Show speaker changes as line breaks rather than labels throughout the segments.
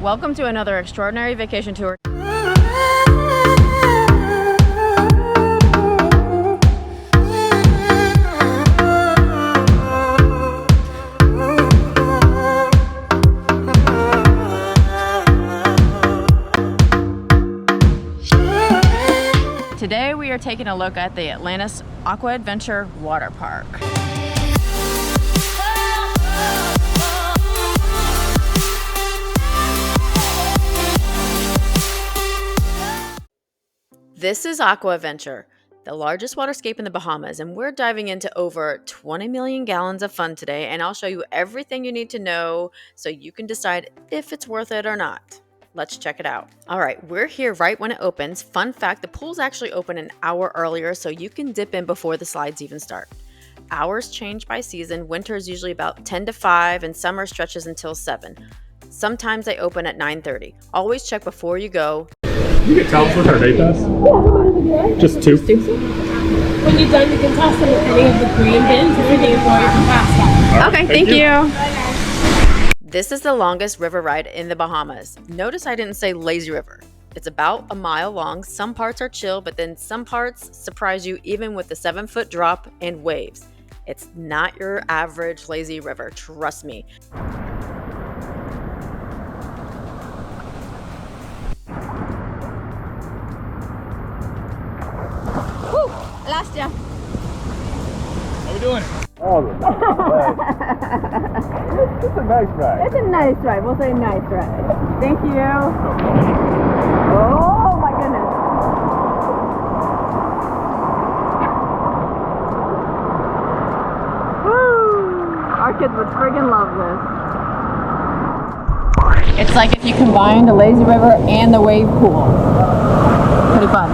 Welcome to another extraordinary vacation tour. Today we are taking a look at the Atlantis Aquaventure Waterpark. This is Aquaventure, the largest waterscape in the Bahamas, and we're diving into over 20 million gallons of fun today, and I'll show you everything you need to know so you can decide if it's worth it or not. Let's check it out. All right, we're here right when it opens. Fun fact, the pool's actually open an hour earlier, so you can dip in before the slides even start. Hours change by season. Winter is usually about 10 to 5, and summer stretches until 7. Sometimes they open at 9:30. Always check before you go.
You can tell us what our day does. Just two.
When you're done, you can toss them in any of the green bins. Everything is going to pass.
Right, okay, thank you. This is the longest river ride in the Bahamas. Notice I didn't say lazy river. It's about a mile long. Some parts are chill, but then some parts surprise you even with the 7-foot drop and waves. It's not your average lazy river, trust me. Last year.
How we doing? Oh, it's a nice ride.
It's a nice ride. We'll say nice ride. Thank you. Oh my goodness. Woo! Our kids would friggin' love this. It's like if you combined a lazy river and the wave pool. Pretty fun.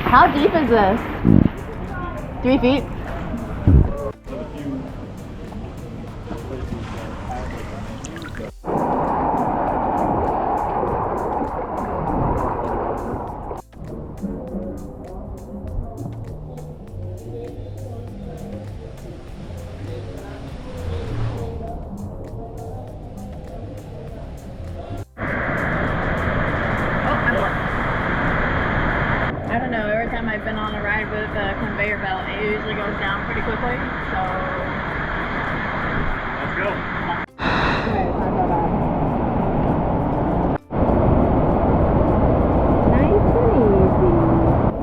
How deep is this? 3 feet? I don't know, every time I've been on a ride with a conveyor belt, it usually goes down pretty quickly, so...
Let's go.
Nice and easy.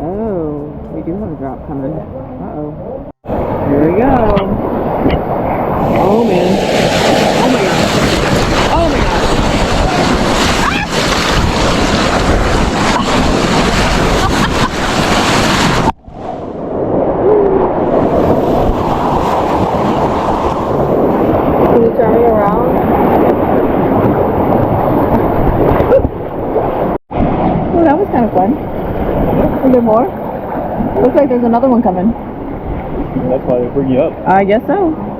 Oh, we do have a drop coming. Uh-oh. Here we go. Oh, man. Oh, my God. Oh, my God. Turning around. Oh, that was kind of fun. Is there more? Looks like there's another one coming.
That's why they bring you up.
I guess so.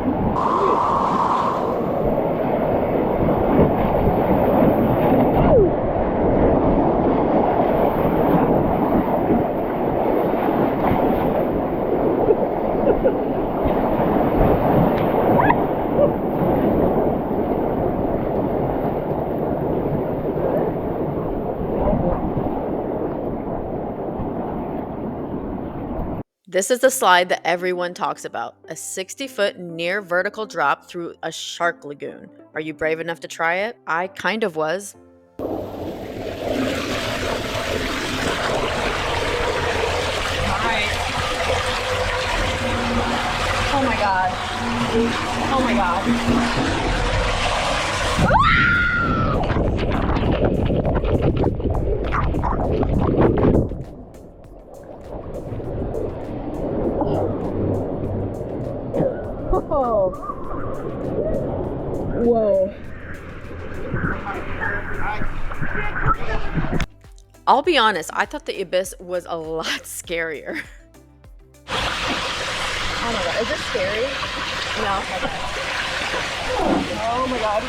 This is the slide that everyone talks about, a 60-foot near vertical drop through a shark lagoon. Are you brave enough to try it? I kind of was. Oh my God. Oh my God. Oh. Whoa. I'll be honest, I thought the abyss was a lot scarier. Oh my God, is this scary? No. Okay. Oh my God.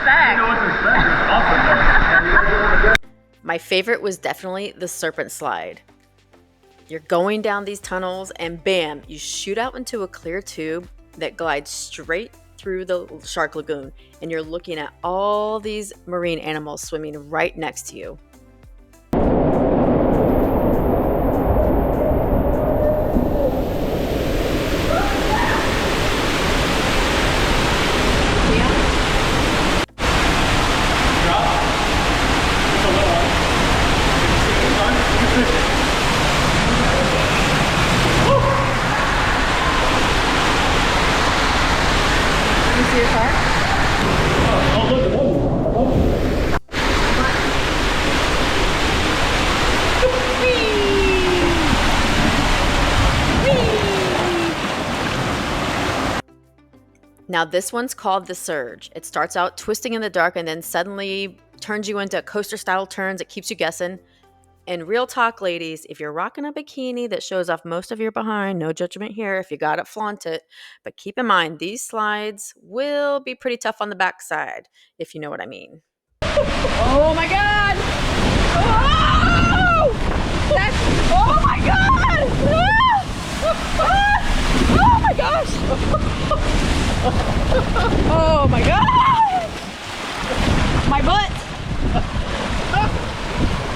expect.
You know what to expect. It's awesome though.
My favorite was definitely the serpent slide. You're going down these tunnels and bam, you shoot out into a clear tube that glides straight through the shark lagoon, and you're looking at all these marine animals swimming right next to you. See your car?
Oh, look,
Now this one's called the Surge. It starts out twisting in the dark and then suddenly turns you into coaster style turns. It keeps you guessing. And real talk, ladies, if you're rocking a bikini that shows off most of your behind, no judgment here. If you got it, flaunt it. But keep in mind, these slides will be pretty tough on the backside, if you know what I mean. Oh my God! Oh! That's, oh my God! Oh my gosh! Oh my God! My butt!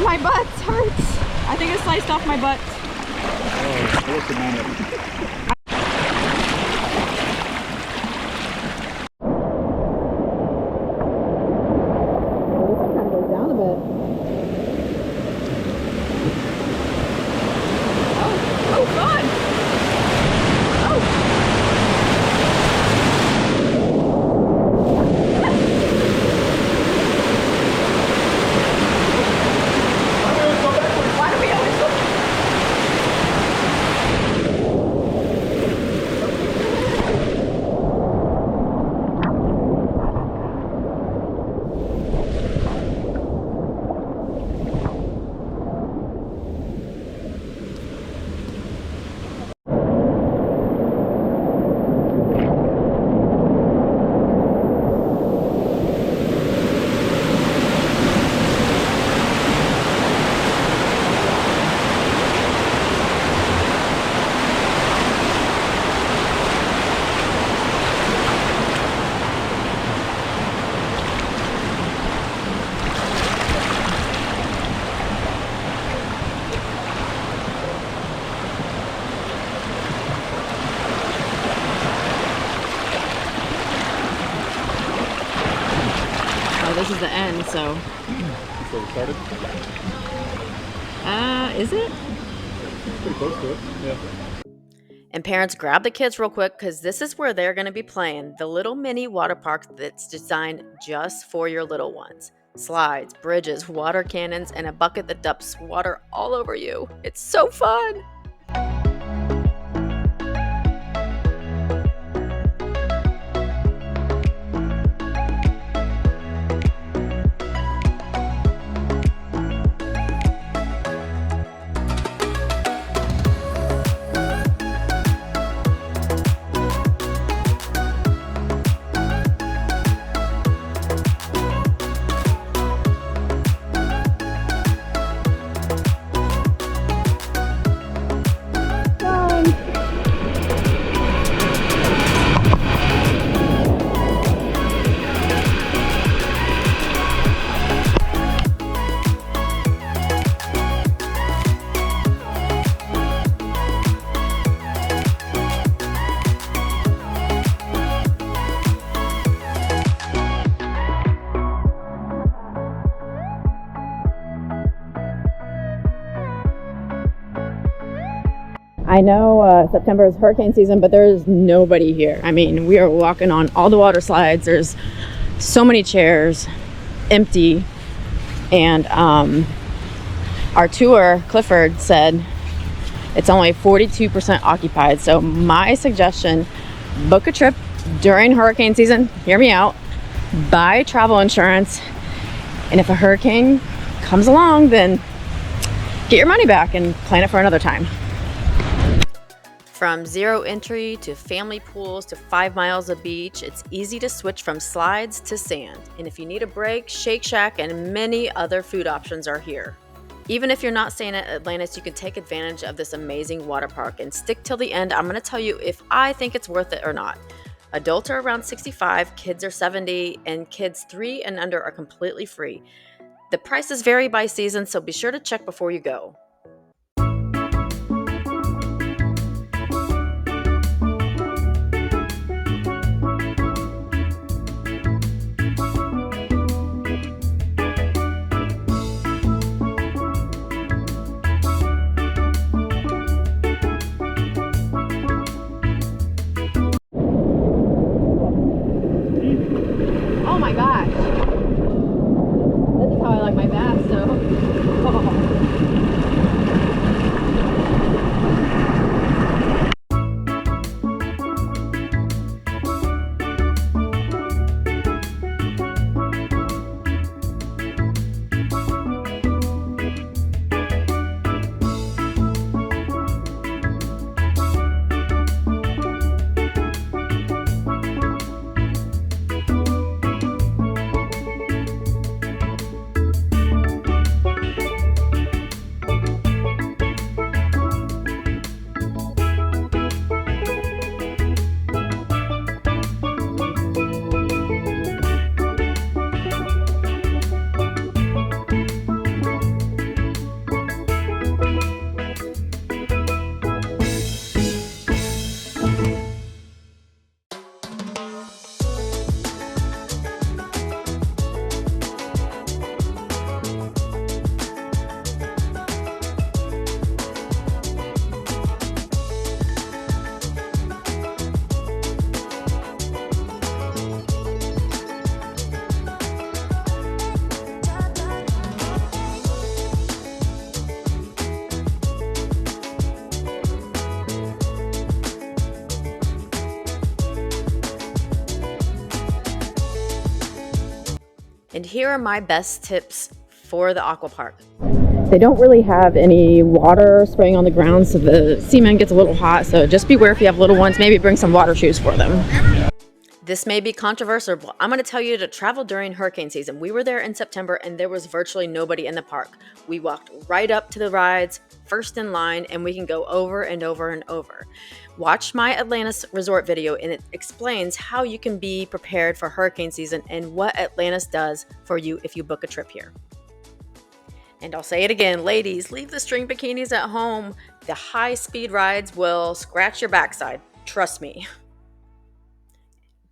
My butt hurts. I think I sliced off my butt.
oh, what's the minute?
This one kind of goes down a bit. Oh, fun! Oh! Why do we always go? This is the end, so.
So we started?
Is it?
Pretty close to it, yeah.
And parents, grab the kids real quick because this is where they're going to be playing the little mini water park that's designed just for your little ones. Slides, bridges, water cannons, and a bucket that dumps water all over you. It's so fun! I know September is hurricane season, but there's nobody here. I mean, we are walking on all the water slides. There's so many chairs, empty. And our tour, Clifford, said it's only 42% occupied. So my suggestion, book a trip during hurricane season. Hear me out. Buy travel insurance. And if a hurricane comes along, then get your money back and plan it for another time. From zero entry to family pools to 5 miles of beach, it's easy to switch from slides to sand. And if you need a break, Shake Shack and many other food options are here. Even if you're not staying at Atlantis, you can take advantage of this amazing water park and stick till the end. I'm going to tell you if I think it's worth it or not. Adults are around 65, kids are 70, and kids 3 and under are completely free. The prices vary by season, so be sure to check before you go. Oh my gosh. This is how I like my bath, so. And here are my best tips for the aqua park. They don't really have any water spraying on the ground, so the cement gets a little hot, so just beware if you have little ones. Maybe bring some water shoes for them. This may be controversial, but I'm going to tell you to travel during hurricane season. We were there in September and there was virtually nobody in the park. We walked right up to the rides, first in line, and we can go over and over and over. Watch my Atlantis resort video and it explains how you can be prepared for hurricane season and what Atlantis does for you if you book a trip here. And I'll say it again, ladies, leave the string bikinis at home. The high-speed rides will scratch your backside. Trust me.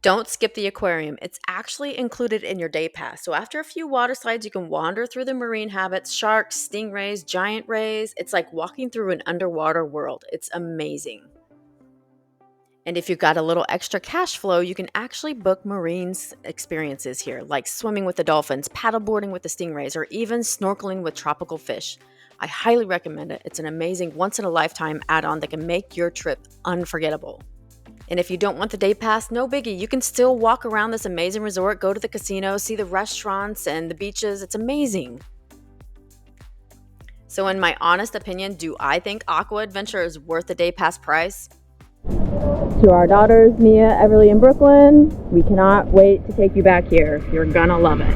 Don't skip the aquarium. It's actually included in your day pass. So after a few water slides, you can wander through the marine habits, sharks, stingrays, giant rays. It's like walking through an underwater world. It's amazing. And if you've got a little extra cash flow, you can actually book marine experiences here, like swimming with the dolphins, paddleboarding with the stingrays, or even snorkeling with tropical fish. I highly recommend it. It's an amazing once-in-a-lifetime add-on that can make your trip unforgettable. And if you don't want the day pass, no biggie. You can still walk around this amazing resort, go to the casino, see the restaurants and the beaches. It's amazing. So in my honest opinion, do I think Aqua Adventure is worth the day pass price? To our daughters, Mia, Everly, and Brooklyn, we cannot wait to take you back here. You're gonna love it.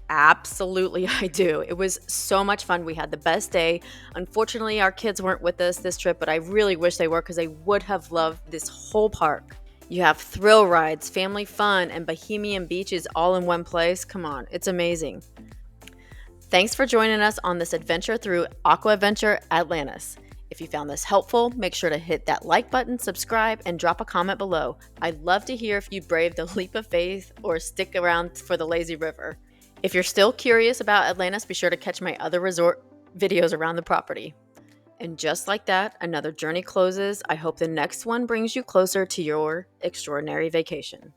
Absolutely, I do. It was so much fun. We had the best day. Unfortunately, our kids weren't with us this trip, but I really wish they were because they would have loved this whole park. You have thrill rides, family fun, and bohemian beaches all in one place. Come on, it's amazing. Thanks for joining us on this adventure through Aquaventure Atlantis. If you found this helpful, make sure to hit that like button, subscribe, and drop a comment below. I'd love to hear if you braved the leap of faith or stick around for the lazy river. If you're still curious about Atlantis, be sure to catch my other resort videos around the property. And just like that, another journey closes. I hope the next one brings you closer to your extraordinary vacation.